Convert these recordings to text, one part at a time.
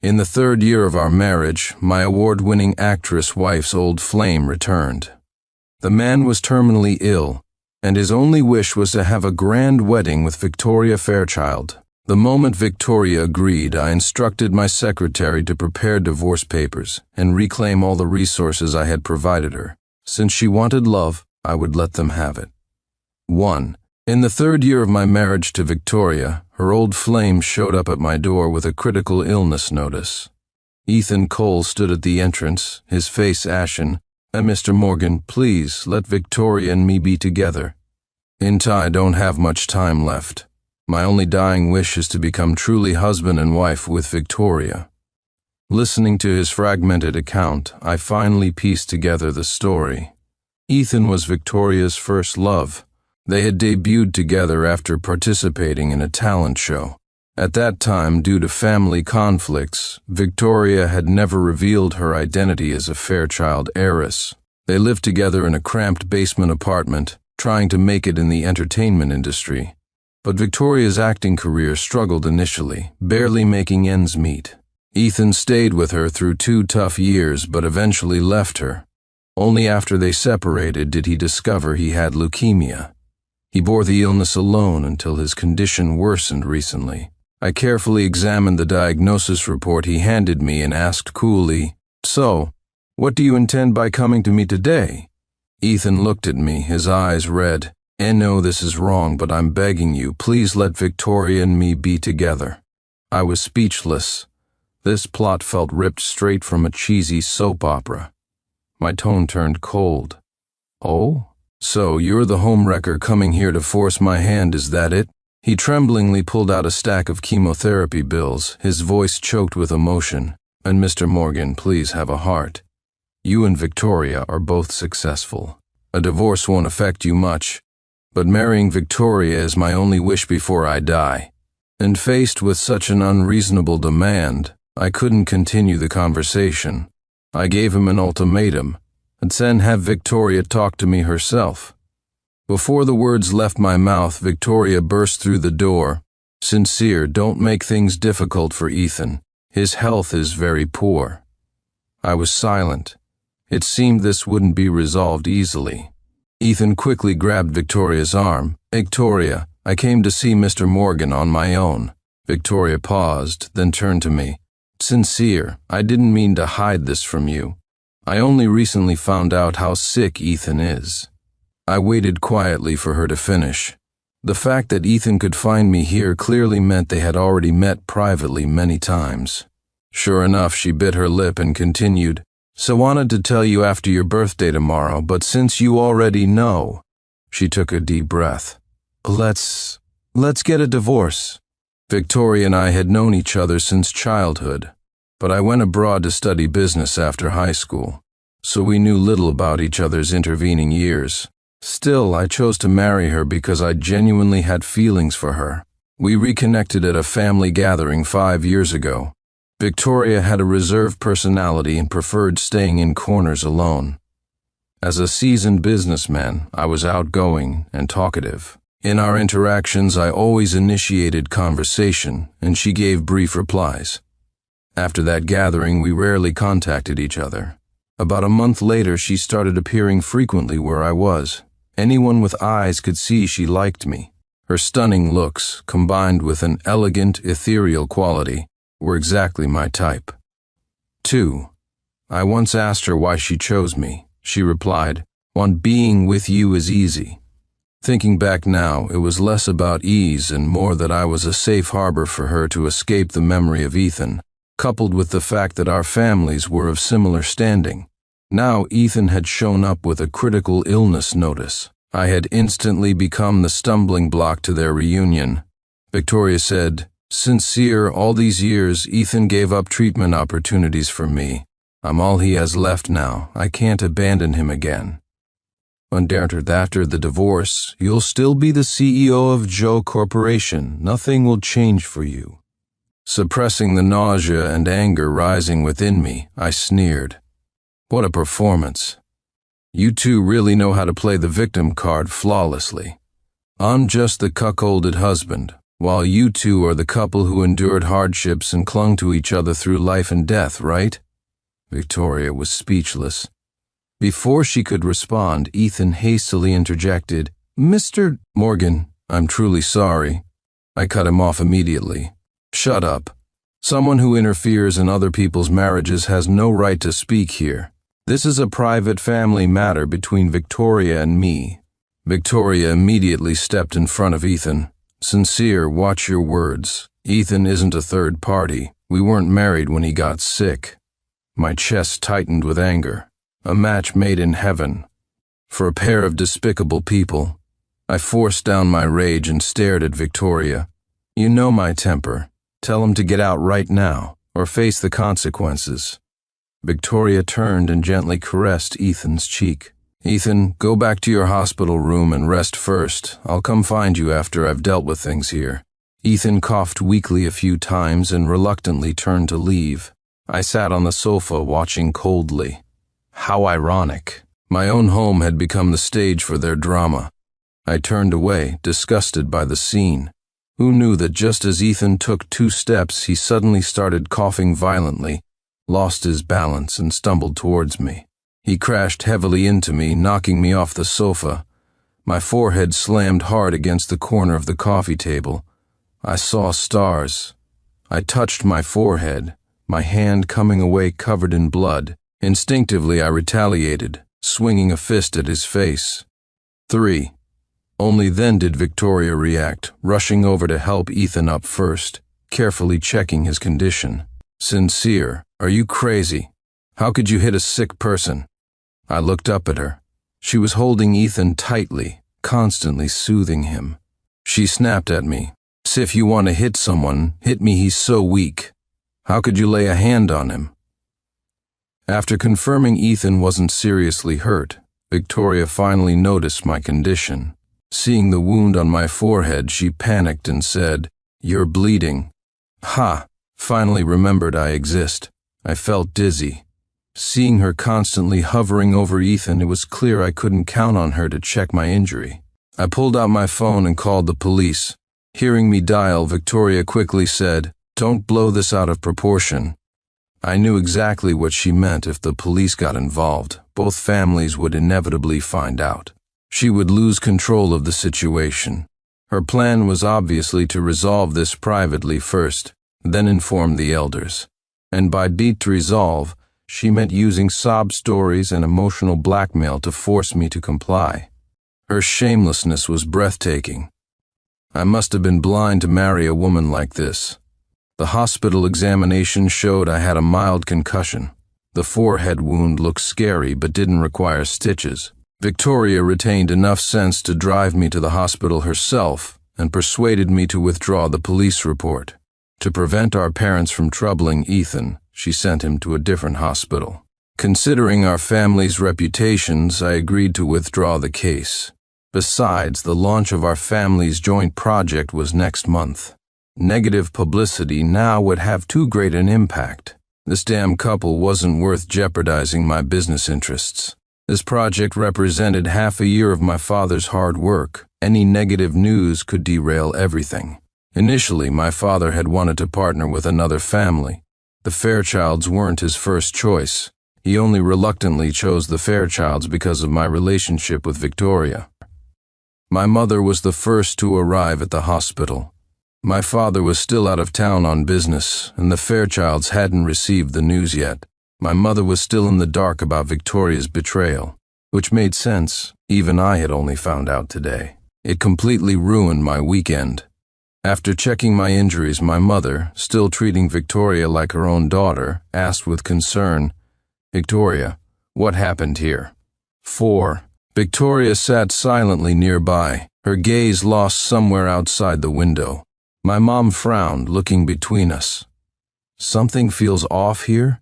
In the 3rd year of our marriage, my award-winning actress wife's old flame returned. The man was terminally ill, and his only wish was to have a grand wedding with Victoria Fairchild. The moment Victoria agreed, I instructed my secretary to prepare divorce papers and reclaim all the resources I had provided her. Since she wanted love, I would let them have it. 1. In the 3rd year of my marriage to Victoria, her old flame showed up at my door with a critical illness notice. Ethan Cole stood at the entrance, his face ashen. Mr. Morgan, please let Victoria and me be together. I don't have much time left. My only dying wish is to become truly husband and wife with Victoria. Listening to his fragmented account, I finally pieced together the story. Ethan was Victoria's first love. They had debuted together after participating in a talent show. At that time, due to family conflicts, Victoria had never revealed her identity as a Fairchild heiress. They lived together in a cramped basement apartment, trying to make it in the entertainment industry. But Victoria's acting career struggled initially, barely making ends meet. Ethan stayed with her through 2 tough years but eventually left her. Only after they separated did he discover he had leukemia. He bore the illness alone until his condition worsened recently. I carefully examined the diagnosis report he handed me and asked coolly, "So, what do you intend by coming to me today?" Ethan looked at me, his eyes red. "I know this is wrong, but I'm begging you, please let Victoria and me be together." I was speechless. This plot felt ripped straight from a cheesy soap opera. My tone turned cold. "Oh? So you're the homewrecker coming here to force my hand, is that it?" He tremblingly pulled out a stack of chemotherapy bills, his voice choked with emotion. "And Mr. Morgan, please have a heart. You and Victoria are both successful. A divorce won't affect you much, but marrying Victoria is my only wish before I die." And faced with such an unreasonable demand, I couldn't continue the conversation. I gave him an ultimatum, and then have Victoria talk to me herself. Before the words left my mouth, Victoria burst through the door. "Sincere, don't make things difficult for Ethan. His health is very poor." I was silent. It seemed this wouldn't be resolved easily. Ethan quickly grabbed Victoria's arm. "Victoria, I came to see Mr. Morgan on my own." Victoria paused, then turned to me. "Sincere, I didn't mean to hide this from you. I only recently found out how sick Ethan is." I waited quietly for her to finish. The fact that Ethan could find me here clearly meant they had already met privately many times. Sure enough, she bit her lip and continued, "So wanted to tell you after your birthday tomorrow, but since you already know." She took a deep breath. Let's get a divorce." Victoria and I had known each other since childhood, but I went abroad to study business after high school, so we knew little about each other's intervening years. Still, I chose to marry her because I genuinely had feelings for her. We reconnected at a family gathering 5 years ago. Victoria had a reserved personality and preferred staying in corners alone. As a seasoned businessman, I was outgoing and talkative. In our interactions, I always initiated conversation, and she gave brief replies. After that gathering, we rarely contacted each other. About a month later, she started appearing frequently where I was. Anyone with eyes could see she liked me. Her stunning looks, combined with an elegant, ethereal quality, were exactly my type. 2. I once asked her why she chose me. She replied, "One being with you is easy." Thinking back now, it was less about ease and more that I was a safe harbor for her to escape the memory of Ethan, coupled with the fact that our families were of similar standing. Now Ethan had shown up with a critical illness notice. I had instantly become the stumbling block to their reunion. Victoria said, "Sincere, all these years, Ethan gave up treatment opportunities for me. I'm all he has left now. I can't abandon him again. And after the divorce, you'll still be the CEO of Joe Corporation. Nothing will change for you." Suppressing the nausea and anger rising within me, I sneered. What a performance. You two really know how to play the victim card flawlessly. I'm just the cuckolded husband. While you two are the couple who endured hardships and clung to each other through life and death, right? Victoria was speechless. Before she could respond, Ethan hastily interjected, "Mr. Morgan, I'm truly sorry." I cut him off immediately. "Shut up. Someone who interferes in other people's marriages has no right to speak here. This is a private family matter between Victoria and me." Victoria immediately stepped in front of Ethan. "Sincere, watch your words. Ethan isn't a third party. We weren't married when he got sick." My chest tightened with anger. A match made in heaven. For a pair of despicable people. I forced down my rage and stared at Victoria. "You know my temper. Tell him to get out right now, or face the consequences." Victoria turned and gently caressed Ethan's cheek. "Ethan, go back to your hospital room and rest first. I'll come find you after I've dealt with things here." Ethan coughed weakly a few times and reluctantly turned to leave. I sat on the sofa watching coldly. How ironic. My own home had become the stage for their drama. I turned away, disgusted by the scene. Who knew that just as Ethan took 2 steps, he suddenly started coughing violently, lost his balance, and stumbled towards me. He crashed heavily into me, knocking me off the sofa. My forehead slammed hard against the corner of the coffee table. I saw stars. I touched my forehead, my hand coming away covered in blood. Instinctively, I retaliated, swinging a fist at his face. 3. Only then did Victoria react, rushing over to help Ethan up first, carefully checking his condition. "Sincere, are you crazy? How could you hit a sick person?" I looked up at her. She was holding Ethan tightly, constantly soothing him. She snapped at me. "If you want to hit someone, hit me, he's so weak. How could you lay a hand on him?" After confirming Ethan wasn't seriously hurt, Victoria finally noticed my condition. Seeing the wound on my forehead, she panicked and said, "You're bleeding." Ha! Finally remembered I exist. I felt dizzy. Seeing her constantly hovering over Ethan, it was clear I couldn't count on her to check my injury. I pulled out my phone and called the police. Hearing me dial, Victoria quickly said, "Don't blow this out of proportion." I knew exactly what she meant. If the police got involved, both families would inevitably find out. She would lose control of the situation. Her plan was obviously to resolve this privately first, then inform the elders. And by beat resolve, she meant using sob stories and emotional blackmail to force me to comply. Her shamelessness was breathtaking. I must have been blind to marry a woman like this. The hospital examination showed I had a mild concussion. The forehead wound looked scary but didn't require stitches. Victoria retained enough sense to drive me to the hospital herself and persuaded me to withdraw the police report. To prevent our parents from troubling Ethan, she sent him to a different hospital. Considering our family's reputations, I agreed to withdraw the case. Besides, the launch of our family's joint project was next month. Negative publicity now would have too great an impact. This damn couple wasn't worth jeopardizing my business interests. This project represented half a year of my father's hard work. Any negative news could derail everything. Initially, my father had wanted to partner with another family. The Fairchilds weren't his first choice. He only reluctantly chose the Fairchilds because of my relationship with Victoria. My mother was the first to arrive at the hospital. My father was still out of town on business, and the Fairchilds hadn't received the news yet. My mother was still in the dark about Victoria's betrayal, which made sense. Even I had only found out today. It completely ruined my weekend. After checking my injuries, my mother, still treating Victoria like her own daughter, asked with concern, "Victoria, what happened here?" 4. Victoria sat silently nearby, her gaze lost somewhere outside the window. My mom frowned, looking between us. Something feels off here?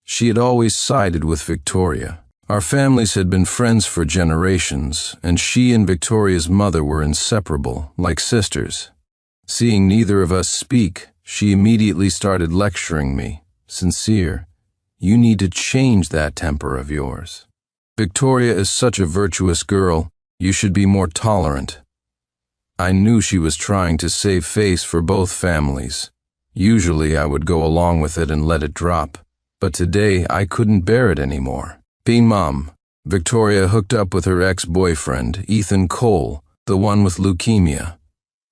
She had always sided with Victoria. Our families had been friends for generations, and she and Victoria's mother were inseparable, like sisters. Seeing neither of us speak, she immediately started lecturing me. "Sincere, you need to change that temper of yours. Victoria is such a virtuous girl. You should be more tolerant." I knew she was trying to save face for both families. Usually I would go along with it and let it drop, but today I couldn't bear it anymore. Mom, Victoria hooked up with her ex-boyfriend, Ethan Cole, the one with leukemia.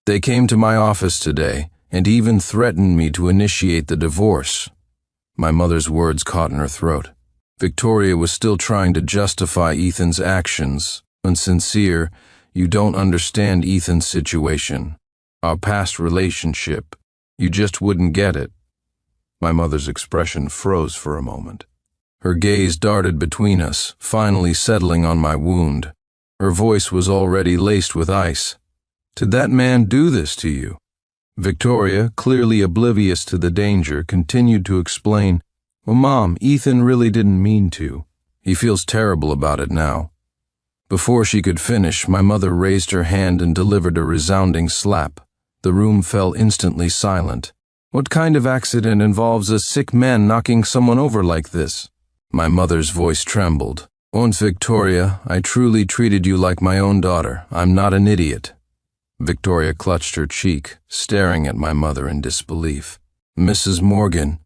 They came to my office today and even threatened me to initiate the divorce. My mother's words caught in her throat. Victoria was still trying to justify Ethan's actions. Unsincere, you don't understand Ethan's situation. Our past relationship. You just wouldn't get it. My mother's expression froze for a moment. Her gaze darted between us, finally settling on my wound. Her voice was already laced with ice. Did that man do this to you? Victoria, clearly oblivious to the danger, continued to explain, Well, Mom, Ethan really didn't mean to. He feels terrible about it now. Before she could finish, my mother raised her hand and delivered a resounding slap. The room fell instantly silent. What kind of accident involves a sick man knocking someone over like this? My mother's voice trembled. Aunt Victoria, I truly treated you like my own daughter. I'm not an idiot. Victoria clutched her cheek, staring at my mother in disbelief. Mrs. Morgan.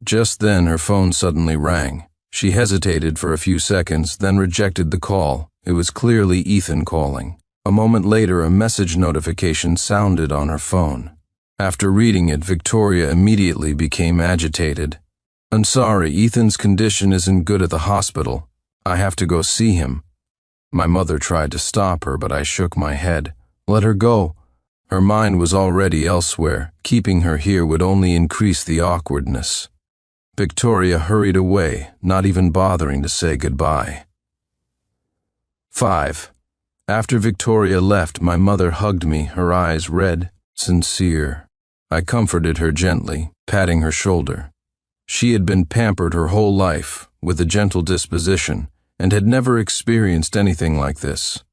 Just then her phone suddenly rang. She hesitated for a few seconds, then rejected the call. It was clearly Ethan calling. A moment later, a message notification sounded on her phone. After reading it, Victoria immediately became agitated. I'm sorry, Ethan's condition isn't good at the hospital. I have to go see him. My mother tried to stop her, but I shook my head. Let her go. Her mind was already elsewhere. Keeping her here would only increase the awkwardness. Victoria hurried away, not even bothering to say goodbye. 5. After Victoria left, my mother hugged me, her eyes red, sincere. I comforted her gently, patting her shoulder. She had been pampered her whole life, with a gentle disposition, and had never experienced anything like this.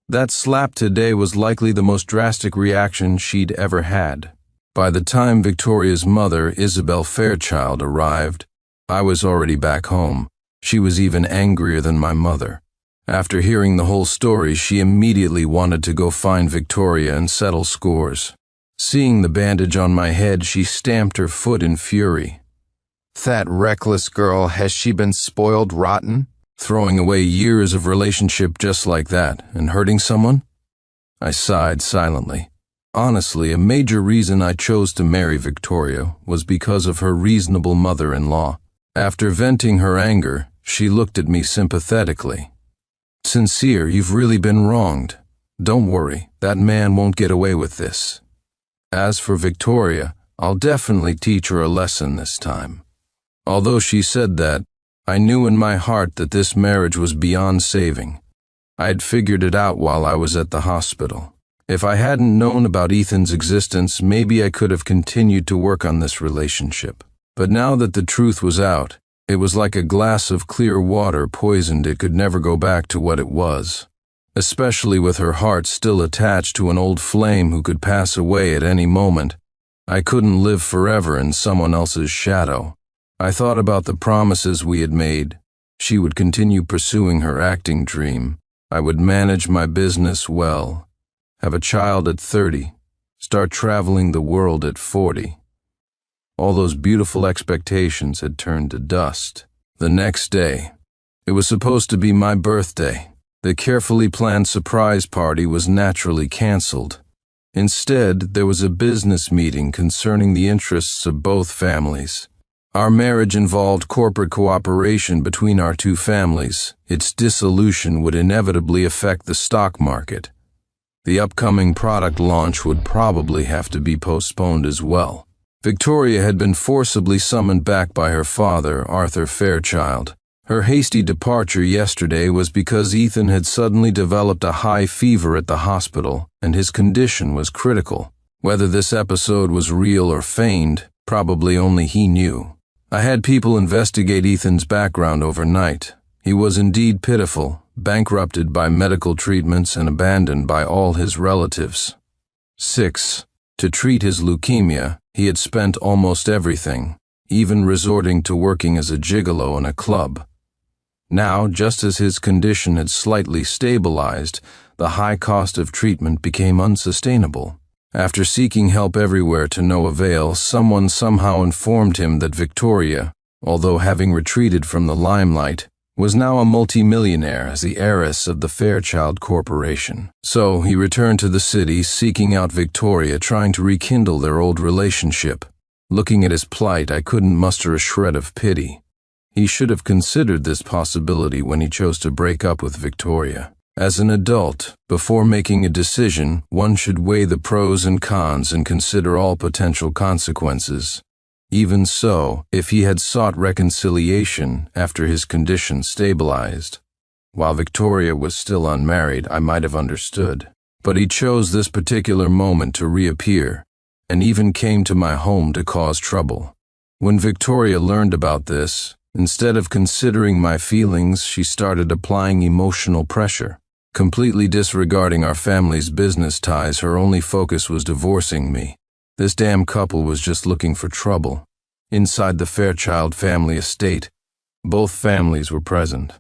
That slap today was likely the most drastic reaction she'd ever had. By the time Victoria's mother, Isabel Fairchild, arrived, I was already back home. She was even angrier than my mother. After hearing the whole story, she immediately wanted to go find Victoria and settle scores. Seeing the bandage on my head, she stamped her foot in fury. That reckless girl, has she been spoiled rotten? Throwing away years of relationship just like that, and hurting someone? I sighed silently. Honestly, a major reason I chose to marry Victoria was because of her reasonable mother-in-law. After venting her anger, she looked at me sympathetically. Sincere, you've really been wronged. Don't worry, that man won't get away with this. As for Victoria, I'll definitely teach her a lesson this time. Although she said that, I knew in my heart that this marriage was beyond saving. I had figured it out while I was at the hospital. If I hadn't known about Ethan's existence, maybe I could have continued to work on this relationship. But now that the truth was out, it was like a glass of clear water poisoned. It could never go back to what it was. Especially with her heart still attached to an old flame who could pass away at any moment. I couldn't live forever in someone else's shadow. I thought about the promises we had made. She would continue pursuing her acting dream. I would manage my business well. Have a child at 30. Start traveling the world at 40. All those beautiful expectations had turned to dust. The next day, it was supposed to be my birthday. The carefully planned surprise party was naturally canceled. Instead, there was a business meeting concerning the interests of both families. Our marriage involved corporate cooperation between our two families. Its dissolution would inevitably affect the stock market. The upcoming product launch would probably have to be postponed as well. Victoria had been forcibly summoned back by her father, Arthur Fairchild. Her hasty departure yesterday was because Ethan had suddenly developed a high fever at the hospital, and his condition was critical. Whether this episode was real or feigned, probably only he knew. I had people investigate Ethan's background overnight. He was indeed pitiful, bankrupted by medical treatments and abandoned by all his relatives. 6. To treat his leukemia, he had spent almost everything, even resorting to working as a gigolo in a club. Now, just as his condition had slightly stabilized, the high cost of treatment became unsustainable. After seeking help everywhere to no avail, someone somehow informed him that Victoria, although having retreated from the limelight, was now a multimillionaire as the heiress of the Fairchild Corporation. So he returned to the city, seeking out Victoria, trying to rekindle their old relationship. Looking at his plight, I couldn't muster a shred of pity. He should have considered this possibility when he chose to break up with Victoria. As an adult, before making a decision, one should weigh the pros and cons and consider all potential consequences. Even so, if he had sought reconciliation after his condition stabilized, while Victoria was still unmarried, I might have understood. But he chose this particular moment to reappear, and even came to my home to cause trouble. When Victoria learned about this, instead of considering my feelings, she started applying emotional pressure. Completely disregarding our family's business ties, her only focus was divorcing me. This damn couple was just looking for trouble. Inside the Fairchild family estate, both families were present.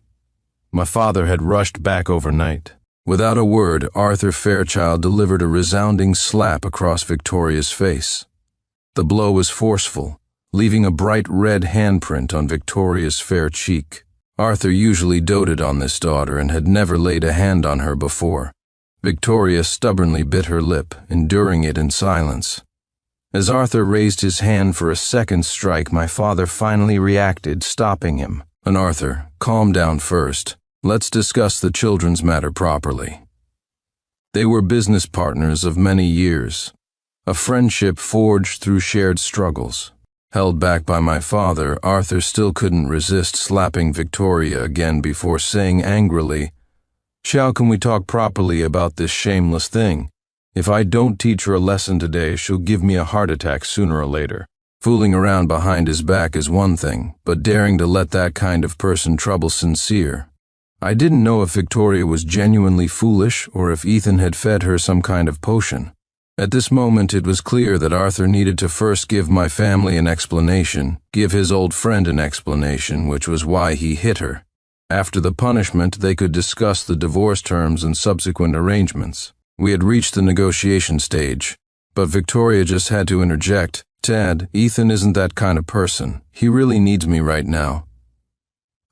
My father had rushed back overnight. Without a word, Arthur Fairchild delivered a resounding slap across Victoria's face. The blow was forceful, leaving a bright red handprint on Victoria's fair cheek. Arthur usually doted on this daughter and had never laid a hand on her before. Victoria stubbornly bit her lip, enduring it in silence. As Arthur raised his hand for a second strike, my father finally reacted, stopping him. "And Arthur, calm down first. Let's discuss the children's matter properly." They were business partners of many years, a friendship forged through shared struggles. Held back by my father, Arthur still couldn't resist slapping Victoria again before saying angrily, "How can we talk properly about this shameless thing? If I don't teach her a lesson today, she'll give me a heart attack sooner or later." Fooling around behind his back is one thing, but daring to let that kind of person trouble Sincere. I didn't know if Victoria was genuinely foolish or if Ethan had fed her some kind of potion. At this moment, it was clear that Arthur needed to first give my family an explanation, give his old friend an explanation, which was why he hit her. After the punishment, they could discuss the divorce terms and subsequent arrangements. We had reached the negotiation stage, but Victoria just had to interject, "Dad, Ethan isn't that kind of person. He really needs me right now."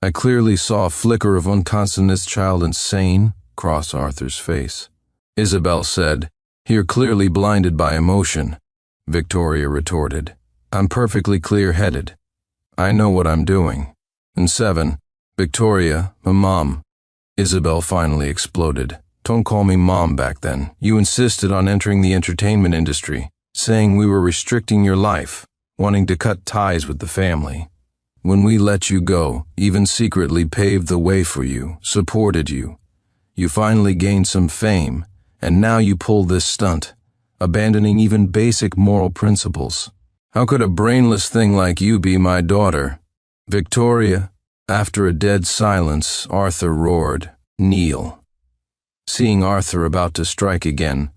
I clearly saw a flicker of unconscious child insane cross Arthur's face. Isabel said, "You're clearly blinded by emotion," Victoria retorted. "I'm perfectly clear-headed. I know what I'm doing." And 7, "Victoria, my mom," Isabel finally exploded. "Don't call me mom back then. You insisted on entering the entertainment industry, saying we were restricting your life, wanting to cut ties with the family. When we let you go, even secretly paved the way for you, supported you. You finally gained some fame, and now you pull this stunt, abandoning even basic moral principles. How could a brainless thing like you be my daughter?" "Victoria." After a dead silence, Arthur roared, "Kneel." Seeing Arthur about to strike again,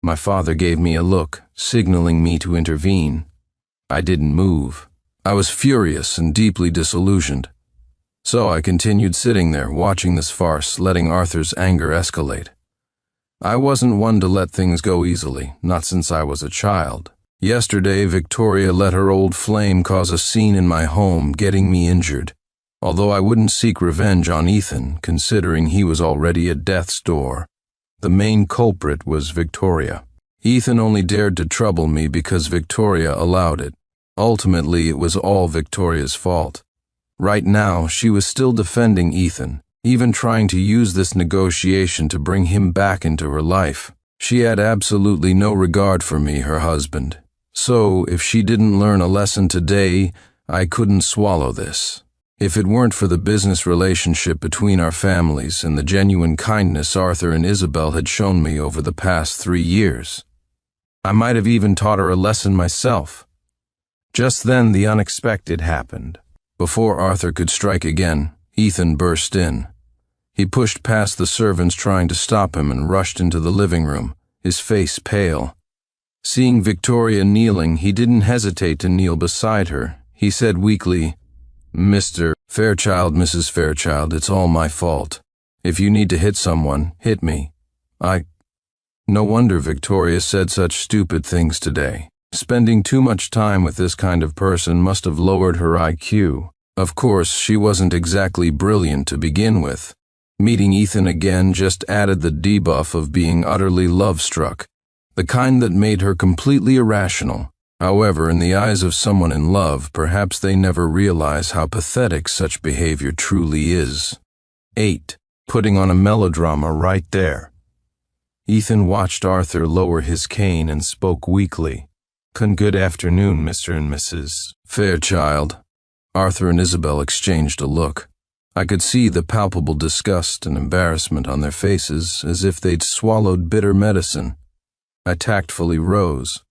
my father gave me a look, signaling me to intervene. I didn't move. I was furious and deeply disillusioned. So I continued sitting there, watching this farce, letting Arthur's anger escalate. I wasn't one to let things go easily, not since I was a child. Yesterday, Victoria let her old flame cause a scene in my home, getting me injured. Although I wouldn't seek revenge on Ethan, considering he was already at death's door, the main culprit was Victoria. Ethan only dared to trouble me because Victoria allowed it. Ultimately, it was all Victoria's fault. Right now, she was still defending Ethan, even trying to use this negotiation to bring him back into her life. She had absolutely no regard for me, her husband. So, if she didn't learn a lesson today, I couldn't swallow this. If it weren't for the business relationship between our families and the genuine kindness Arthur and Isabel had shown me over the past 3 years, I might have even taught her a lesson myself. Just then, the unexpected happened. Before Arthur could strike again, Ethan burst in. He pushed past the servants trying to stop him and rushed into the living room, his face pale. Seeing Victoria kneeling, he didn't hesitate to kneel beside her. He said weakly, "Mr. Fairchild, Mrs. Fairchild, it's all my fault. If you need to hit someone, hit me. No wonder Victoria said such stupid things today. Spending too much time with this kind of person must have lowered her IQ. Of course, she wasn't exactly brilliant to begin with. Meeting Ethan again just added the debuff of being utterly love-struck, the kind that made her completely irrational. However, in the eyes of someone in love, perhaps they never realize how pathetic such behavior truly is. 8. Putting on a melodrama right there. Ethan watched Arthur lower his cane and spoke weakly. Good afternoon, Mr. and Mrs. Fairchild. Arthur and Isabel exchanged a look. I could see the palpable disgust and embarrassment on their faces, as if they'd swallowed bitter medicine. I tactfully rose.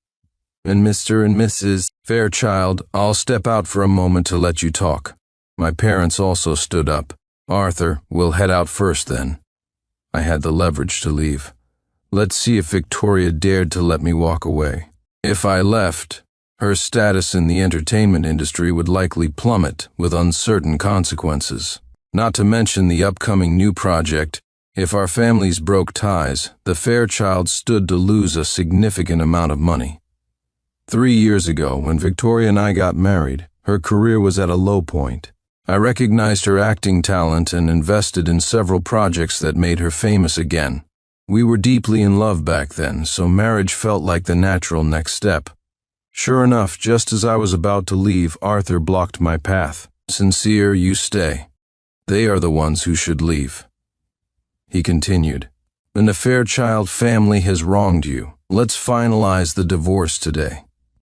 And Mr. and Mrs. Fairchild, I'll step out for a moment to let you talk. My parents also stood up. Arthur, we'll head out first then. I had the leverage to leave. Let's see if Victoria dared to let me walk away. If I left, her status in the entertainment industry would likely plummet with uncertain consequences. Not to mention the upcoming new project. If our families broke ties, the Fairchild stood to lose a significant amount of money. 3 years ago, when Victoria and I got married, her career was at a low point. I recognized her acting talent and invested in several projects that made her famous again. We were deeply in love back then, so marriage felt like the natural next step. Sure enough, just as I was about to leave, Arthur blocked my path. Sincere, you stay. They are the ones who should leave. He continued, and the Fairchild family has wronged you. Let's finalize the divorce today.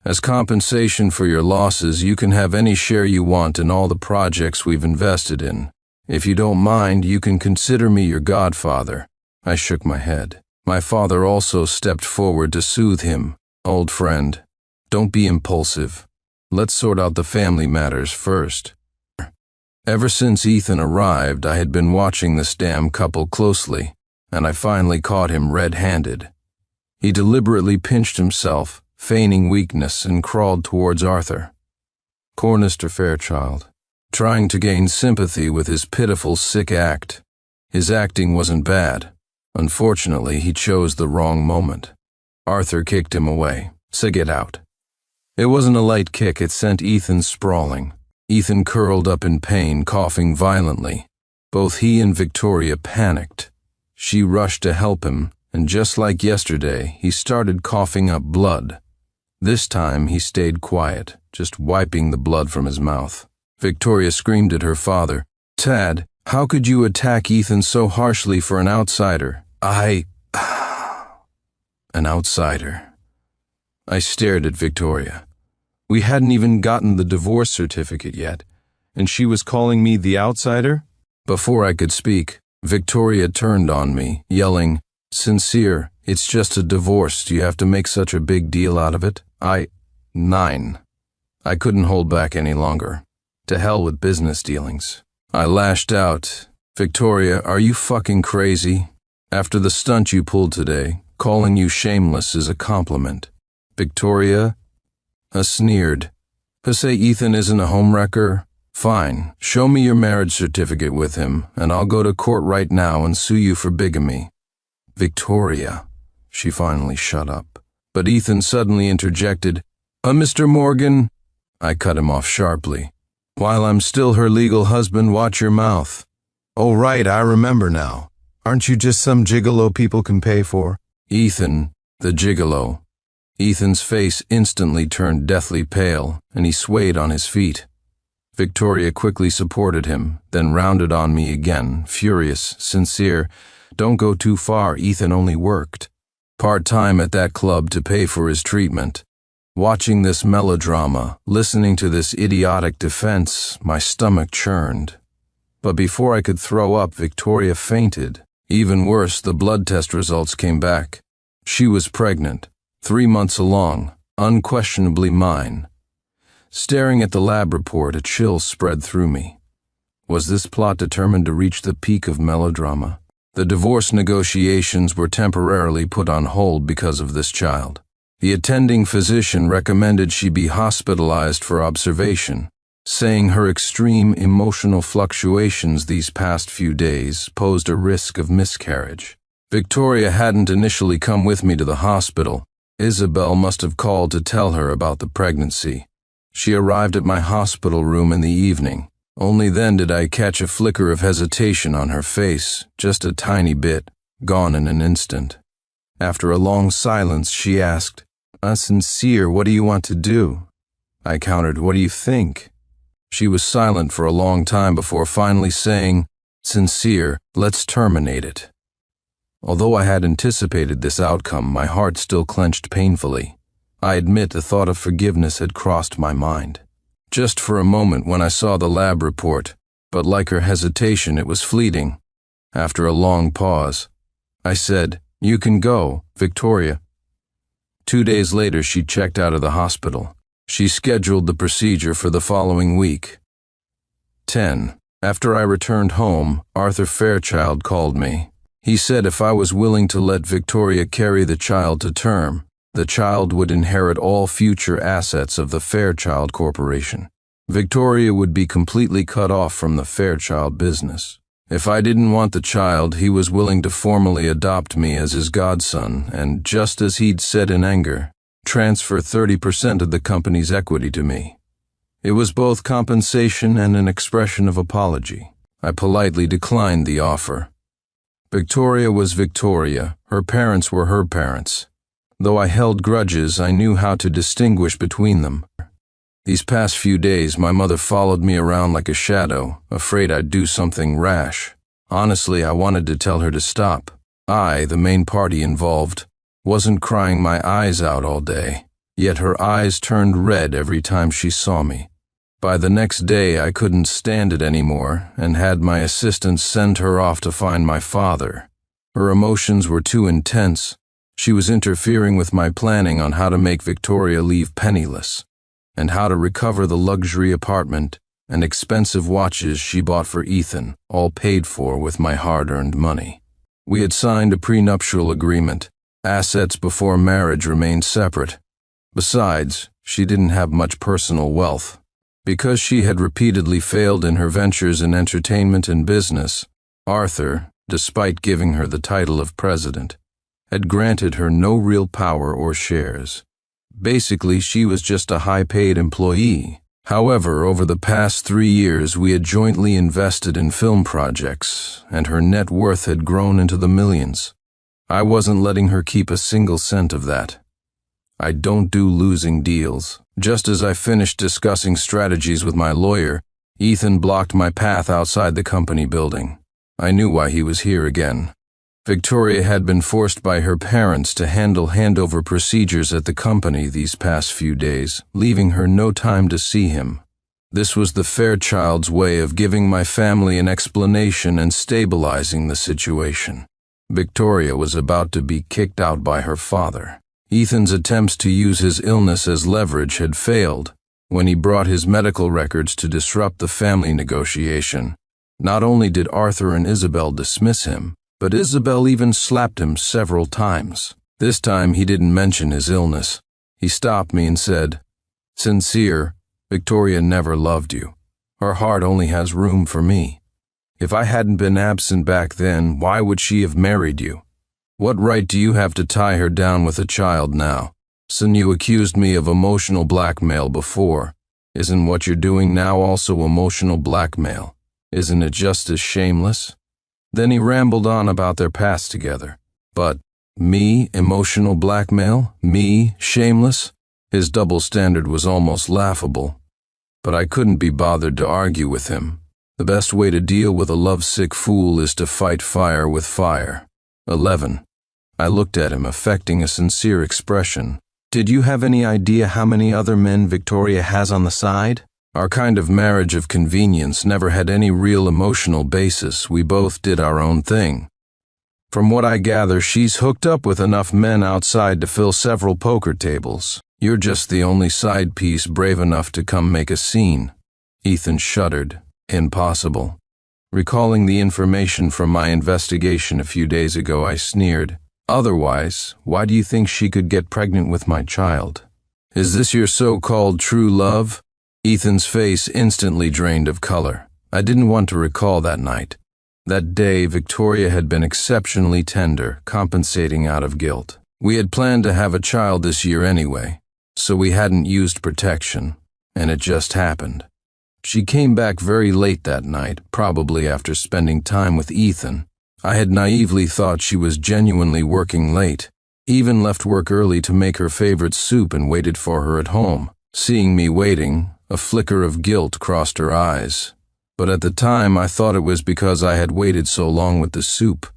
As compensation for your losses, you can have any share you want in all the projects we've invested in. If you don't mind, you can consider me your godfather. I shook my head. My father also stepped forward to soothe him. Old friend, don't be impulsive. Let's sort out the family matters first. Ever since Ethan arrived, I had been watching this damn couple closely, and I finally caught him red-handed. He deliberately pinched himself, feigning weakness, and crawled towards Arthur. Cornister Fairchild, trying to gain sympathy with his pitiful, sick act. His acting wasn't bad. Unfortunately, he chose the wrong moment. Arthur kicked him away. So get out. It wasn't a light kick, it sent Ethan sprawling. Ethan curled up in pain, coughing violently. Both he and Victoria panicked. She rushed to help him, and just like yesterday, he started coughing up blood. This time, he stayed quiet, just wiping the blood from his mouth. Victoria screamed at her father, "Tad, how could you attack Ethan so harshly for an outsider?" An outsider. I stared at Victoria. We hadn't even gotten the divorce certificate yet, and she was calling me the outsider? Before I could speak, Victoria turned on me, yelling, "Sincere, it's just a divorce. Do you have to make such a big deal out of it?" 9. I couldn't hold back any longer. To hell with business dealings. I lashed out. "Victoria, are you fucking crazy? After the stunt you pulled today, calling you shameless is a compliment." Victoria sneered. "Say Ethan isn't a homewrecker? Fine, show me your marriage certificate with him, and I'll go to court right now and sue you for bigamy." Victoria. She finally shut up. But Ethan suddenly interjected, Mr. Morgan." I cut him off sharply. "While I'm still her legal husband, watch your mouth." "Oh right, I remember now. Aren't you just some gigolo people can pay for?" Ethan, the gigolo. Ethan's face instantly turned deathly pale, and he swayed on his feet. Victoria quickly supported him, then rounded on me again, furious, "Sincere, don't go too far. Ethan only worked part-time at that club to pay for his treatment." Watching this melodrama, listening to this idiotic defense, my stomach churned. But before I could throw up, Victoria fainted. Even worse, the blood test results came back. She was pregnant, 3 months along, unquestionably mine. Staring at the lab report, a chill spread through me. Was this plot determined to reach the peak of melodrama? The divorce negotiations were temporarily put on hold because of this child. The attending physician recommended she be hospitalized for observation. saying her extreme emotional fluctuations these past few days posed a risk of miscarriage. Victoria hadn't initially come with me to the hospital. Isabel must have called to tell her about the pregnancy. She arrived at my hospital room in the evening. Only then did I catch a flicker of hesitation on her face, just a tiny bit, gone in an instant. After a long silence, she asked, "Sincere, what do you want to do?" I countered, "What do you think?" She was silent for a long time before finally saying, "Sincere, let's terminate it." Although I had anticipated this outcome, my heart still clenched painfully. I admit the thought of forgiveness had crossed my mind. Just for a moment when I saw the lab report, but like her hesitation, it was fleeting. After a long pause, I said, "You can go, Victoria." 2 days later, she checked out of the hospital. She scheduled the procedure for the following week. 10. After I returned home, Arthur Fairchild called me. He said if I was willing to let Victoria carry the child to term, the child would inherit all future assets of the Fairchild Corporation. Victoria would be completely cut off from the Fairchild business. If I didn't want the child, he was willing to formally adopt me as his godson and, just as he'd said in anger, transfer 30% of the company's equity to me. It was both compensation and an expression of apology. I politely declined the offer. Victoria was Victoria. Her parents were her parents. Though I held grudges, I knew how to distinguish between them. These past few days, my mother followed me around like a shadow, afraid I'd do something rash. Honestly, I wanted to tell her to stop. I, the main party involved, wasn't crying my eyes out all day, yet her eyes turned red every time she saw me. By the next day, I couldn't stand it anymore and had my assistants send her off to find my father. Her emotions were too intense. She was interfering with my planning on how to make Victoria leave penniless, and how to recover the luxury apartment and expensive watches she bought for Ethan, all paid for with my hard-earned money. We had signed a prenuptial agreement. Assets before marriage remained separate. Besides, she didn't have much personal wealth. Because she had repeatedly failed in her ventures in entertainment and business, Arthur, despite giving her the title of president, had granted her no real power or shares. Basically, she was just a high-paid employee. However, over the past 3 years, we had jointly invested in film projects, and her net worth had grown into the millions. I wasn't letting her keep a single cent of that. I don't do losing deals. Just as I finished discussing strategies with my lawyer, Ethan blocked my path outside the company building. I knew why he was here again. Victoria had been forced by her parents to handle handover procedures at the company these past few days, leaving her no time to see him. This was the Fairchild's way of giving my family an explanation and stabilizing the situation. Victoria was about to be kicked out by her father. Ethan's attempts to use his illness as leverage had failed when he brought his medical records to disrupt the family negotiation. Not only did Arthur and Isabel dismiss him, but Isabel even slapped him several times. This time he didn't mention his illness. He stopped me and said, "Sincere, Victoria never loved you. Her heart only has room for me. If I hadn't been absent back then, why would she have married you? What right do you have to tie her down with a child now? Son, you accused me of emotional blackmail before. Isn't what you're doing now also emotional blackmail? Isn't it just as shameless?" Then he rambled on about their past together. But me, emotional blackmail? Me, shameless? His double standard was almost laughable. But I couldn't be bothered to argue with him. The best way to deal with a lovesick fool is to fight fire with fire. 11. I looked at him, affecting a sincere expression. "Did you have any idea how many other men Victoria has on the side?" Our kind of marriage of convenience never had any real emotional basis. We both did our own thing. From what I gather, she's hooked up with enough men outside to fill several poker tables. You're just the only side piece brave enough to come make a scene. Ethan shuddered. Impossible. Recalling the information from my investigation a few days ago, I sneered. Otherwise, why do you think she could get pregnant with my child? Is this your so-called true love? Ethan's face instantly drained of color. I didn't want to recall that night. That day, Victoria had been exceptionally tender, compensating out of guilt. We had planned to have a child this year anyway, so we hadn't used protection, and it just happened. She came back very late that night, probably after spending time with Ethan. I had naively thought she was genuinely working late, even left work early to make her favorite soup and waited for her at home. Seeing me waiting, a flicker of guilt crossed her eyes. But at the time, I thought it was because I had waited so long with the soup.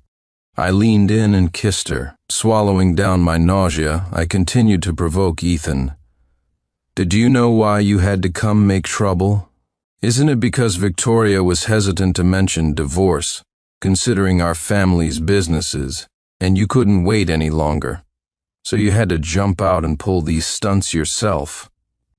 I leaned in and kissed her. Swallowing down my nausea, I continued to provoke Ethan. "Did you know why you had to come make trouble? Isn't it because Victoria was hesitant to mention divorce, considering our family's businesses, and you couldn't wait any longer? So you had to jump out and pull these stunts yourself.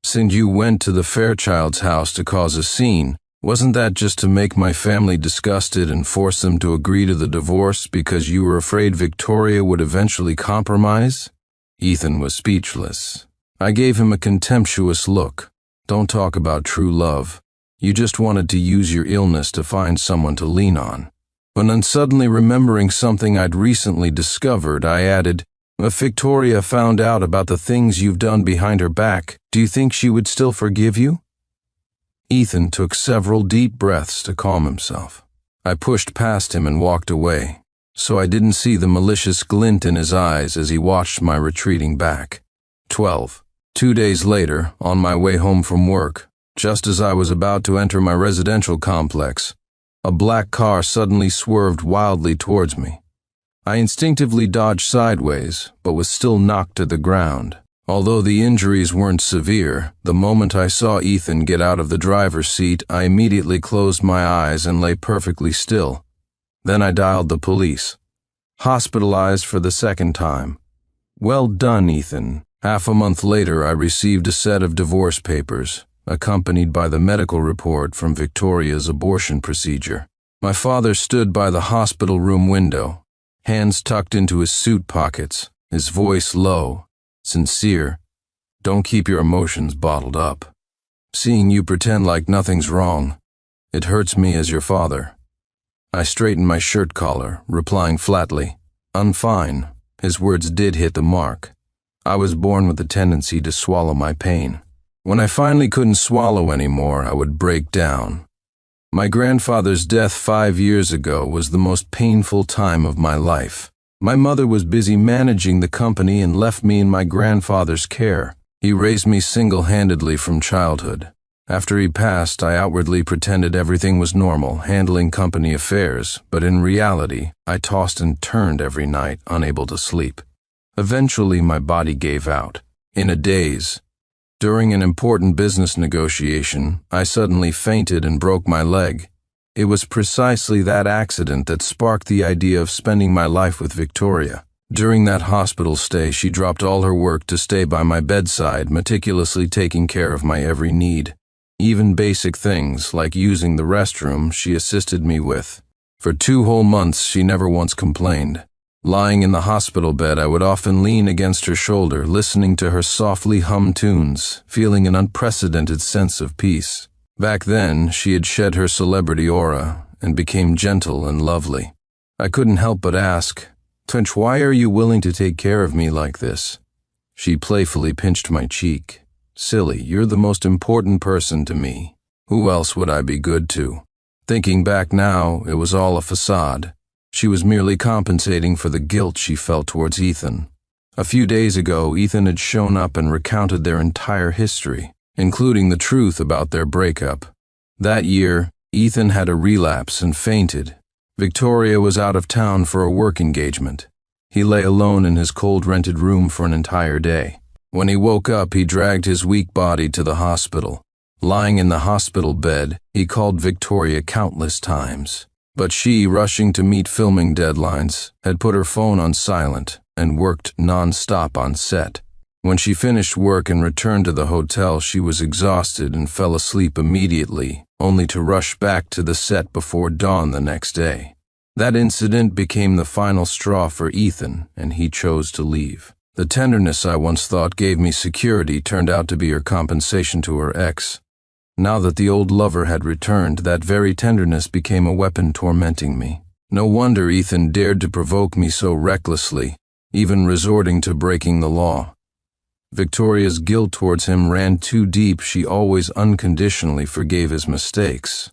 Since you went to the Fairchild's house to cause a scene, wasn't that just to make my family disgusted and force them to agree to the divorce because you were afraid Victoria would eventually compromise?" Ethan was speechless. I gave him a contemptuous look. "Don't talk about true love. You just wanted to use your illness to find someone to lean on." But then suddenly remembering something I'd recently discovered, I added, "If Victoria found out about the things you've done behind her back, do you think she would still forgive you?" Ethan took several deep breaths to calm himself. I pushed past him and walked away, so I didn't see the malicious glint in his eyes as he watched my retreating back. 12. 2 days later, on my way home from work, just as I was about to enter my residential complex, a black car suddenly swerved wildly towards me. I instinctively dodged sideways, but was still knocked to the ground. Although the injuries weren't severe, the moment I saw Ethan get out of the driver's seat, I immediately closed my eyes and lay perfectly still. Then I dialed the police. Hospitalized for the second time. "Well done, Ethan." Half a month later, I received a set of divorce papers, accompanied by the medical report from Victoria's abortion procedure. My father stood by the hospital room window, hands tucked into his suit pockets, his voice low, sincere. "Don't keep your emotions bottled up. Seeing you pretend like nothing's wrong, it hurts me as your father." I straightened my shirt collar, replying flatly, "I'm fine." His words did hit the mark. I was born with the tendency to swallow my pain. When I finally couldn't swallow anymore, I would break down. My grandfather's death 5 years ago was the most painful time of my life. My mother was busy managing the company and left me in my grandfather's care. He raised me single-handedly from childhood. After he passed, I outwardly pretended everything was normal, handling company affairs, but in reality, I tossed and turned every night, unable to sleep. Eventually, my body gave out. In a daze. During an important business negotiation, I suddenly fainted and broke my leg. It was precisely that accident that sparked the idea of spending my life with Victoria. During that hospital stay, she dropped all her work to stay by my bedside, meticulously taking care of my every need. Even basic things, like using the restroom, she assisted me with. For 2 whole months, she never once complained. Lying in the hospital bed, I would often lean against her shoulder, listening to her softly hum tunes, feeling an unprecedented sense of peace. Back then, she had shed her celebrity aura and became gentle and lovely. I couldn't help but ask, "Twinch, why are you willing to take care of me like this?" She playfully pinched my cheek. "Silly, you're the most important person to me. Who else would I be good to?" Thinking back now, it was all a facade. She was merely compensating for the guilt she felt towards Ethan. A few days ago, Ethan had shown up and recounted their entire history, including the truth about their breakup. That year, Ethan had a relapse and fainted. Victoria was out of town for a work engagement. He lay alone in his cold rented room for an entire day. When he woke up, he dragged his weak body to the hospital. Lying in the hospital bed, he called Victoria countless times. But she, rushing to meet filming deadlines, had put her phone on silent and worked non-stop on set. When she finished work and returned to the hotel, she was exhausted and fell asleep immediately, only to rush back to the set before dawn the next day. That incident became the final straw for Ethan, and he chose to leave. The tenderness I once thought gave me security turned out to be her compensation to her ex. Now that the old lover had returned, that very tenderness became a weapon tormenting me. No wonder Ethan dared to provoke me so recklessly, even resorting to breaking the law. Victoria's guilt towards him ran too deep. She always unconditionally forgave his mistakes.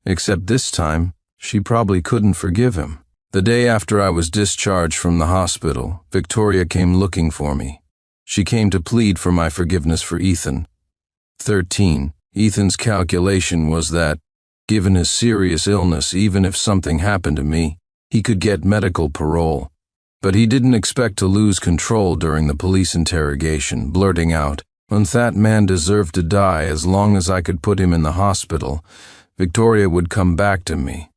Except this time, she probably couldn't forgive him. The day after I was discharged from the hospital, Victoria came looking for me. She came to plead for my forgiveness for Ethan. 13. Ethan's calculation was that, given his serious illness, even if something happened to me, he could get medical parole. But he didn't expect to lose control during the police interrogation, blurting out, "That man deserved to die. As long as I could put him in the hospital, Victoria would come back to me."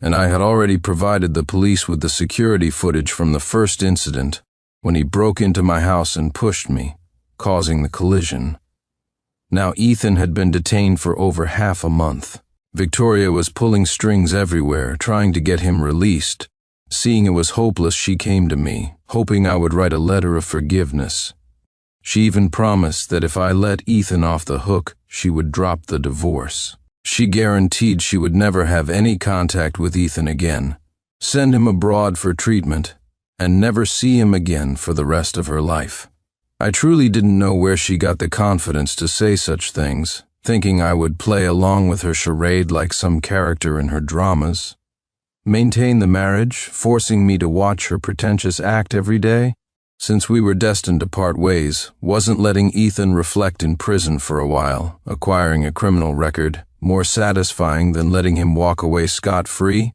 And I had already provided the police with the security footage from the first incident, when he broke into my house and pushed me, causing the collision. Now Ethan had been detained for over half a month. Victoria was pulling strings everywhere, trying to get him released. Seeing it was hopeless, she came to me, hoping I would write a letter of forgiveness. She even promised that if I let Ethan off the hook, she would drop the divorce. She guaranteed she would never have any contact with Ethan again, send him abroad for treatment, and never see him again for the rest of her life. I truly didn't know where she got the confidence to say such things, thinking I would play along with her charade like some character in her dramas. Maintain the marriage, forcing me to watch her pretentious act every day? Since we were destined to part ways, wasn't letting Ethan reflect in prison for a while, acquiring a criminal record, more satisfying than letting him walk away scot-free?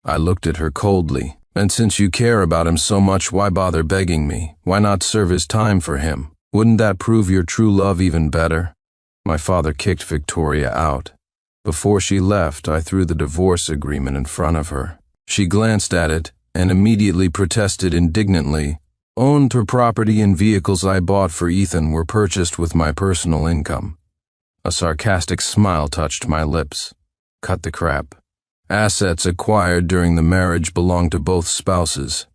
I looked at her coldly. "And since you care about him so much, why bother begging me? Why not serve his time for him? Wouldn't that prove your true love even better?" My father kicked Victoria out. Before she left, I threw the divorce agreement in front of her. She glanced at it and immediately protested indignantly. "Owned her property and vehicles I bought for Ethan were purchased with my personal income." A sarcastic smile touched my lips. "Cut the crap. Assets acquired during the marriage belong to both spouses.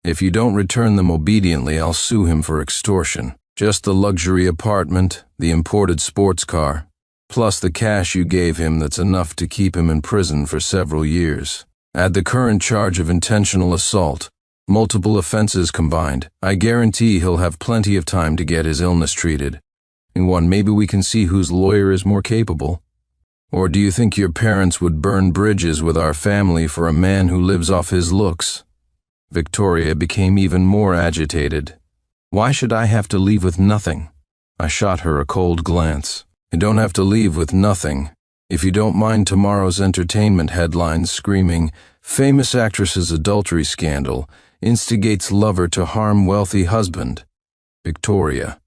If you don't return them obediently, I'll sue him for extortion. Just the luxury apartment, the imported sports car, plus the cash you gave him that's enough to keep him in prison for several years. Add the current charge of intentional assault, multiple offenses combined. I guarantee he'll have plenty of time to get his illness treated. In one, maybe we can see whose lawyer is more capable. Or do you think your parents would burn bridges with our family for a man who lives off his looks?" Victoria became even more agitated. "Why should I have to leave with nothing?" I shot her a cold glance. "You don't have to leave with nothing. If you don't mind tomorrow's entertainment headlines screaming, 'Famous actress's adultery scandal instigates lover to harm wealthy husband.'" Victoria.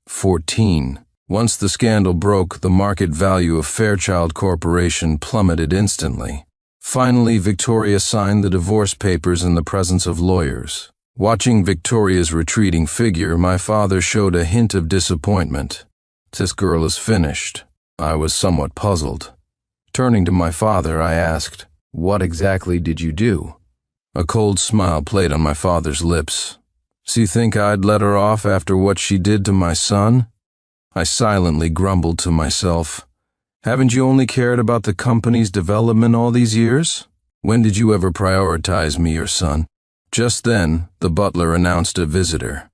14. Once the scandal broke, the market value of Fairchild Corporation plummeted instantly. Finally, Victoria signed the divorce papers in the presence of lawyers. Watching Victoria's retreating figure, my father showed a hint of disappointment. "This girl is finished." I was somewhat puzzled. Turning to my father, I asked, "What exactly did you do?" A cold smile played on my father's lips. "So you think I'd let her off after what she did to my son?" I silently grumbled to myself. "Haven't you only cared about the company's development all these years? When did you ever prioritize me or son?" Just then, the butler announced a visitor.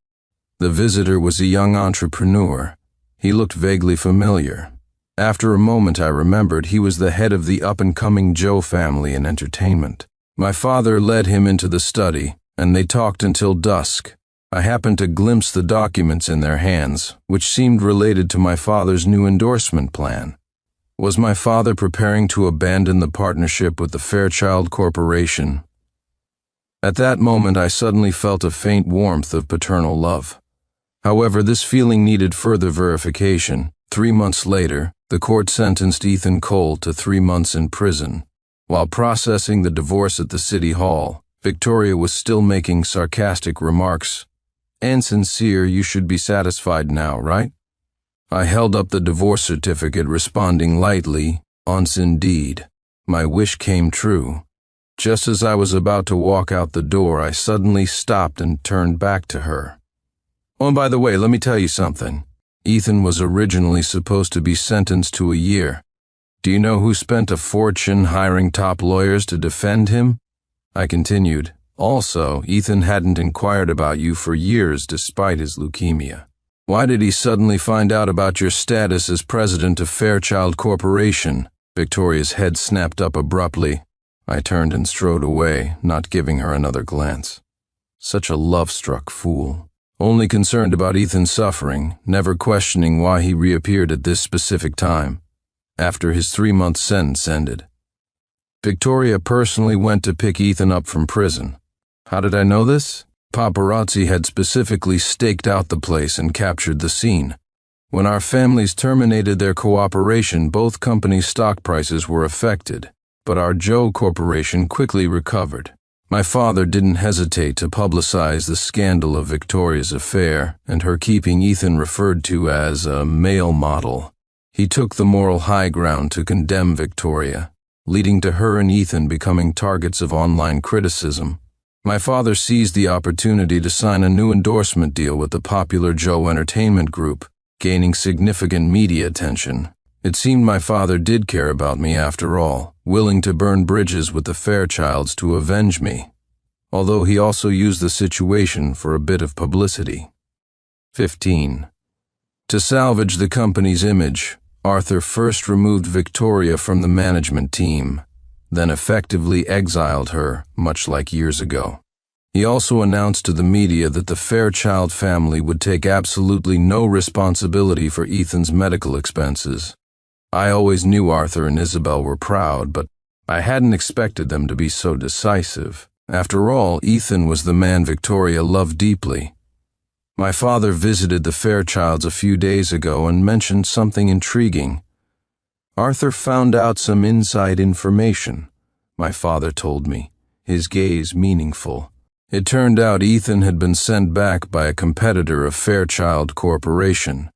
The visitor was a young entrepreneur. He looked vaguely familiar. After a moment, I remembered he was the head of the up-and-coming Joe family in entertainment. My father led him into the study, and they talked until dusk. I happened to glimpse the documents in their hands, which seemed related to my father's new endorsement plan. Was my father preparing to abandon the partnership with the Fairchild Corporation? At that moment, I suddenly felt a faint warmth of paternal love. However, this feeling needed further verification. 3 months later, the court sentenced Ethan Cole to 3 months in prison. While processing the divorce at the city hall, Victoria was still making sarcastic remarks. "And sincere, you should be satisfied now, right?" I held up the divorce certificate, responding lightly, "Ons indeed." My wish came true. Just as I was about to walk out the door, I suddenly stopped and turned back to her. "Oh, and by the way, let me tell you something. Ethan was originally supposed to be sentenced to a year. Do you know who spent a fortune hiring top lawyers to defend him? I continued. Also, Ethan hadn't inquired about you for years despite his leukemia. Why did he suddenly find out about your status as president of Fairchild Corporation? Victoria's head snapped up abruptly. I turned and strode away, not giving her another glance. Such a love-struck fool. Only concerned about Ethan's suffering, never questioning why he reappeared at this specific time, after his 3-month sentence ended. Victoria personally went to pick Ethan up from prison. How did I know this? Paparazzi had specifically staked out the place and captured the scene. When our families terminated their cooperation, both companies' stock prices were affected, but our Joe Corporation quickly recovered. My father didn't hesitate to publicize the scandal of Victoria's affair and her keeping Ethan referred to as a male model. He took the moral high ground to condemn Victoria, leading to her and Ethan becoming targets of online criticism. My father seized the opportunity to sign a new endorsement deal with the popular Joe Entertainment Group, gaining significant media attention. It seemed my father did care about me after all, willing to burn bridges with the Fairchilds to avenge me, although he also used the situation for a bit of publicity. 15. To salvage the company's image, Arthur first removed Victoria from the management team, then effectively exiled her, much like years ago. He also announced to the media that the Fairchild family would take absolutely no responsibility for Ethan's medical expenses. I always knew Arthur and Isabel were proud, but I hadn't expected them to be so decisive. After all, Ethan was the man Victoria loved deeply. My father visited the Fairchilds a few days ago and mentioned something intriguing. Arthur found out some inside information, my father told me, his gaze meaningful. It turned out Ethan had been sent back by a competitor of Fairchild Corporation.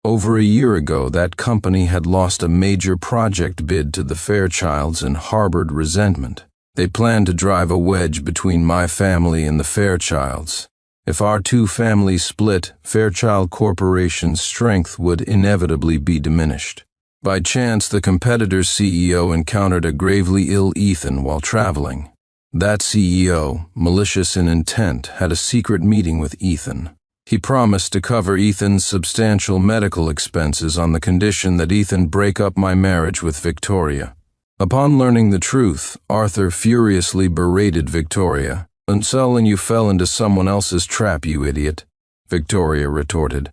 Over a year ago, that company had lost a major project bid to the Fairchilds and harbored resentment. They planned to drive a wedge between my family and the Fairchilds. If our two families split, Fairchild Corporation's strength would inevitably be diminished. By chance, the competitor's CEO encountered a gravely ill Ethan while traveling. That CEO, malicious in intent, had a secret meeting with Ethan. He promised to cover Ethan's substantial medical expenses on the condition that Ethan break up my marriage with Victoria. Upon learning the truth, Arthur furiously berated Victoria. "Until and you fell into someone else's trap, you idiot," Victoria retorted.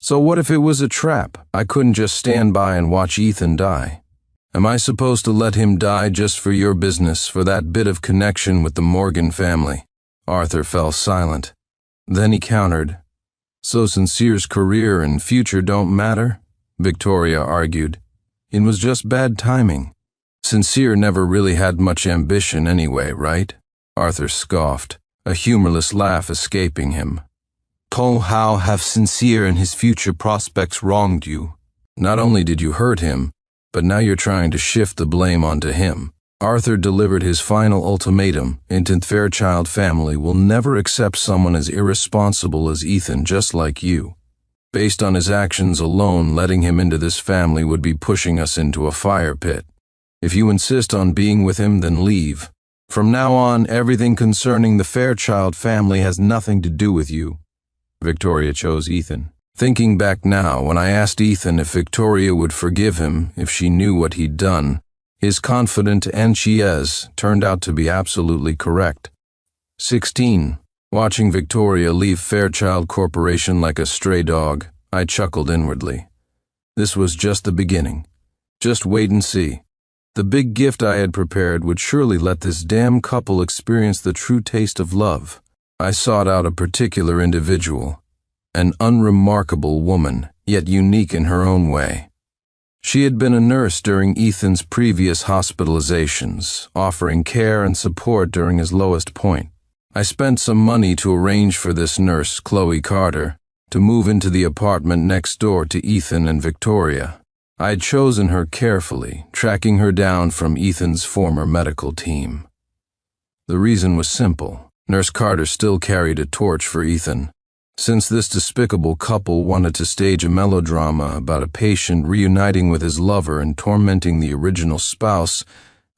"So what if it was a trap? I couldn't just stand by and watch Ethan die. Am I supposed to let him die just for your business, for that bit of connection with the Morgan family?" Arthur fell silent. Then he countered. "So Sincere's career and future don't matter?" Victoria argued. "It was just bad timing. Sincere never really had much ambition anyway, right?" Arthur scoffed, a humorless laugh escaping him. "Paul, how have Sincere and his future prospects wronged you? Not only did you hurt him, but now you're trying to shift the blame onto him." Arthur delivered his final ultimatum. The Fairchild family will never accept someone as irresponsible as Ethan, just like you. Based on his actions alone, letting him into this family would be pushing us into a fire pit. If you insist on being with him, then leave. From now on, everything concerning the Fairchild family has nothing to do with you." Victoria chose Ethan. Thinking back now, when I asked Ethan if Victoria would forgive him if she knew what he'd done, his confident "and she is" turned out to be absolutely correct. 16. Watching Victoria leave Fairchild Corporation like a stray dog, I chuckled inwardly. This was just the beginning. Just wait and see. The big gift I had prepared would surely let this damn couple experience the true taste of love. I sought out a particular individual, an unremarkable woman, yet unique in her own way. She had been a nurse during Ethan's previous hospitalizations, offering care and support during his lowest point. I spent some money to arrange for this nurse, Chloe Carter, to move into the apartment next door to Ethan and Victoria. I had chosen her carefully, tracking her down from Ethan's former medical team. The reason was simple. Nurse Carter still carried a torch for Ethan. Since this despicable couple wanted to stage a melodrama about a patient reuniting with his lover and tormenting the original spouse,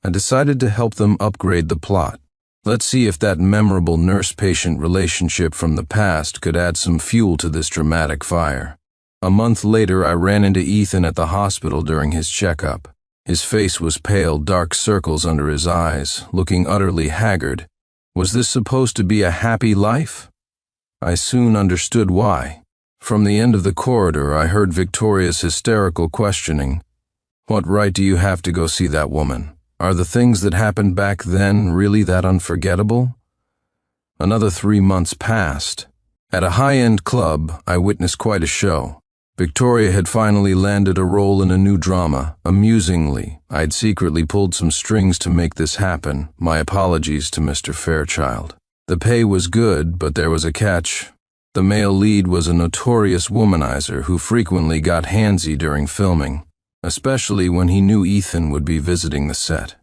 I decided to help them upgrade the plot. Let's see if that memorable nurse-patient relationship from the past could add some fuel to this dramatic fire. A month later, I ran into Ethan at the hospital during his checkup. His face was pale, dark circles under his eyes, looking utterly haggard. Was this supposed to be a happy life? I soon understood why. From the end of the corridor, I heard Victoria's hysterical questioning. "What right do you have to go see that woman? Are the things that happened back then really that unforgettable?" Another 3 months passed. At a high-end club, I witnessed quite a show. Victoria had finally landed a role in a new drama. Amusingly, I'd secretly pulled some strings to make this happen. My apologies to Mr. Fairchild. The pay was good, but there was a catch. The male lead was a notorious womanizer who frequently got handsy during filming, especially when he knew Ethan would be visiting the set.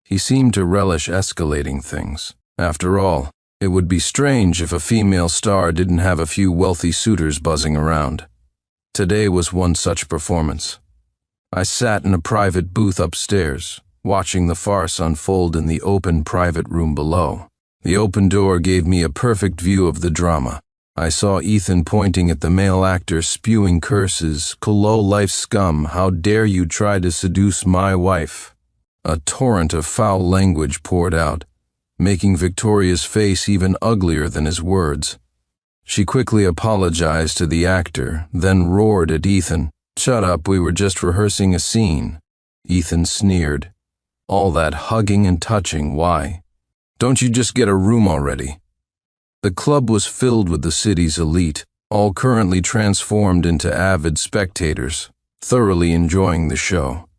He seemed to relish escalating things. After all, it would be strange if a female star didn't have a few wealthy suitors buzzing around. Today was one such performance. I sat in a private booth upstairs, watching the farce unfold in the open private room below. The open door gave me a perfect view of the drama. I saw Ethan pointing at the male actor, spewing curses, "Low-life scum, how dare you try to seduce my wife?" A torrent of foul language poured out, making Victoria's face even uglier than his words. She quickly apologized to the actor, then roared at Ethan. "Shut up, we were just rehearsing a scene." Ethan sneered. "All that hugging and touching, why? Don't you just get a room already?" The club was filled with the city's elite, all currently transformed into avid spectators, thoroughly enjoying the show.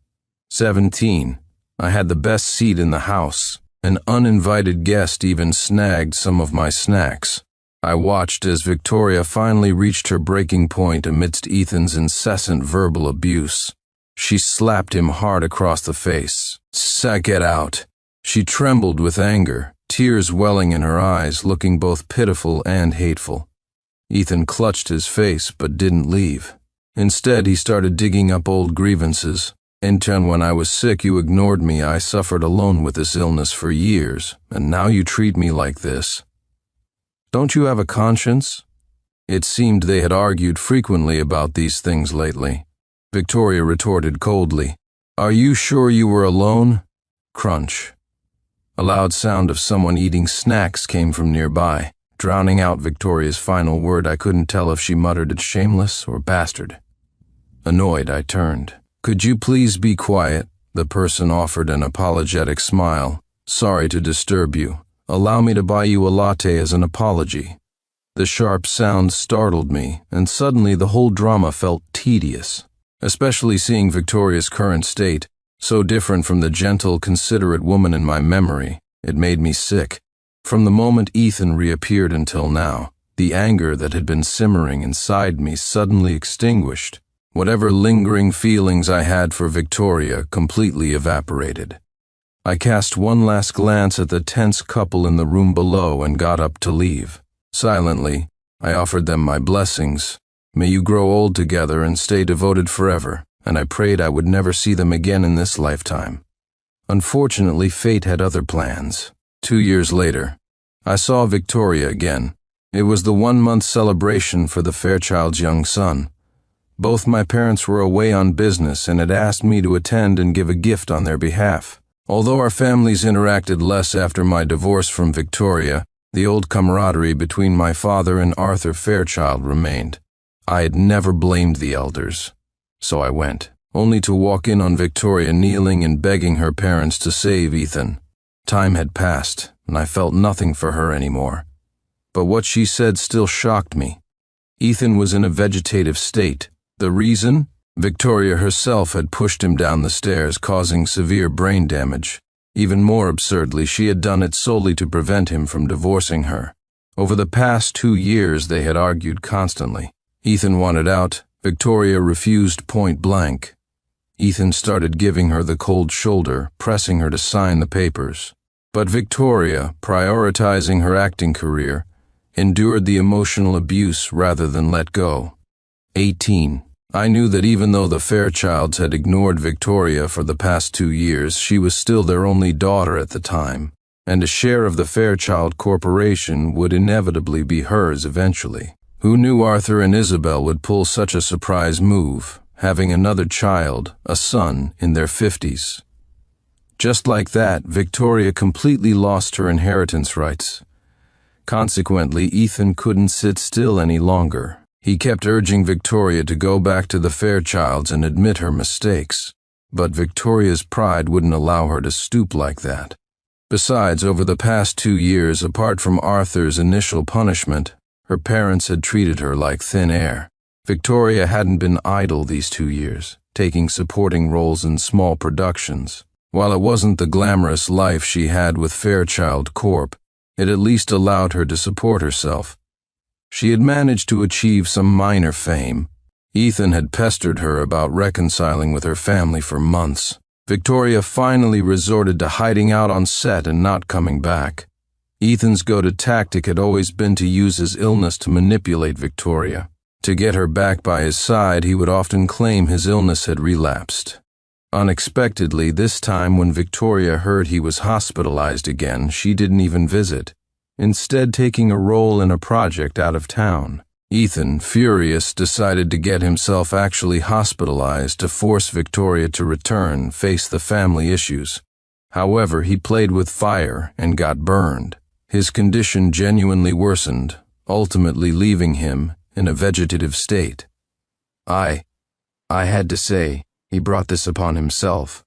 17. I had the best seat in the house. An uninvited guest even snagged some of my snacks. I watched as Victoria finally reached her breaking point amidst Ethan's incessant verbal abuse. She slapped him hard across the face. "Get out." She trembled with anger, tears welling in her eyes, looking both pitiful and hateful. Ethan clutched his face but didn't leave. Instead, he started digging up old grievances. "Intern, when I was sick, you ignored me. I suffered alone with this illness for years, and now you treat me like this. Don't you have a conscience?" It seemed they had argued frequently about these things lately. Victoria retorted coldly, "Are you sure you were alone?" Crunch. A loud sound of someone eating snacks came from nearby, drowning out Victoria's final word. I couldn't tell if she muttered it shameless or bastard. Annoyed, I turned. "Could you please be quiet?" The person offered an apologetic smile. "Sorry to disturb you. Allow me to buy you a latte as an apology." The sharp sound startled me, and suddenly the whole drama felt tedious, especially seeing Victoria's current state, so different from the gentle, considerate woman in my memory. It made me sick. From the moment Ethan reappeared until now, the anger that had been simmering inside me suddenly extinguished. Whatever lingering feelings I had for Victoria completely evaporated. I cast one last glance at the tense couple in the room below and got up to leave. Silently, I offered them my blessings. May you grow old together and stay devoted forever, and I prayed I would never see them again in this lifetime. Unfortunately, fate had other plans. 2 years later, I saw Victoria again. It was the 1-month celebration for the Fairchild's young son. Both my parents were away on business and had asked me to attend and give a gift on their behalf. Although our families interacted less after my divorce from Victoria, the old camaraderie between my father and Arthur Fairchild remained. I had never blamed the elders, so I went, only to walk in on Victoria kneeling and begging her parents to save Ethan. Time had passed, and I felt nothing for her anymore. But what she said still shocked me. Ethan was in a vegetative state. The reason? Victoria herself had pushed him down the stairs, causing severe brain damage. Even more absurdly, she had done it solely to prevent him from divorcing her. Over the past 2 years, they had argued constantly. Ethan wanted out. Victoria refused point blank. Ethan started giving her the cold shoulder, pressing her to sign the papers. But Victoria, prioritizing her acting career, endured the emotional abuse rather than let go. 18. I knew that even though the Fairchilds had ignored Victoria for the past 2 years, she was still their only daughter at the time, and a share of the Fairchild Corporation would inevitably be hers eventually. Who knew Arthur and Isabel would pull such a surprise move, having another child, a son, in their 50s? Just like that, Victoria completely lost her inheritance rights. Consequently, Ethan couldn't sit still any longer. He kept urging Victoria to go back to the Fairchilds and admit her mistakes, but Victoria's pride wouldn't allow her to stoop like that. Besides, over the past 2 years, apart from Arthur's initial punishment, her parents had treated her like thin air. Victoria hadn't been idle these 2 years, taking supporting roles in small productions. While it wasn't the glamorous life she had with Fairchild Corp., it at least allowed her to support herself. She had managed to achieve some minor fame. Ethan had pestered her about reconciling with her family for months. Victoria finally resorted to hiding out on set and not coming back. Ethan's go-to tactic had always been to use his illness to manipulate Victoria. To get her back by his side, he would often claim his illness had relapsed. Unexpectedly, this time when Victoria heard he was hospitalized again, she didn't even visit, instead taking a role in a project out of town. Ethan, furious, decided to get himself actually hospitalized to force Victoria to return, face the family issues. However, he played with fire and got burned. His condition genuinely worsened, ultimately leaving him in a vegetative state. I had to say, he brought this upon himself.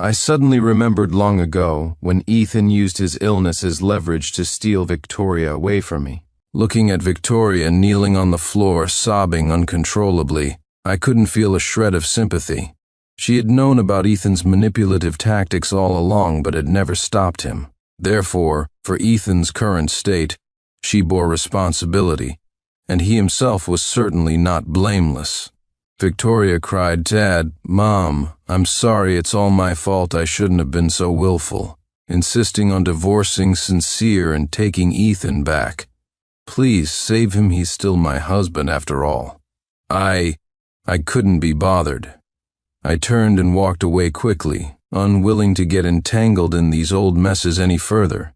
I suddenly remembered long ago when Ethan used his illness as leverage to steal Victoria away from me. Looking at Victoria kneeling on the floor, sobbing uncontrollably, I couldn't feel a shred of sympathy. She had known about Ethan's manipulative tactics all along, but had never stopped him. Therefore, for Ethan's current state, she bore responsibility, and he himself was certainly not blameless. Victoria cried, "Dad, Mom, I'm sorry, it's all my fault, I shouldn't have been so willful," insisting on divorcing Sincere and taking Ethan back. "Please, save him, he's still my husband after all." I couldn't be bothered. I turned and walked away quickly, unwilling to get entangled in these old messes any further.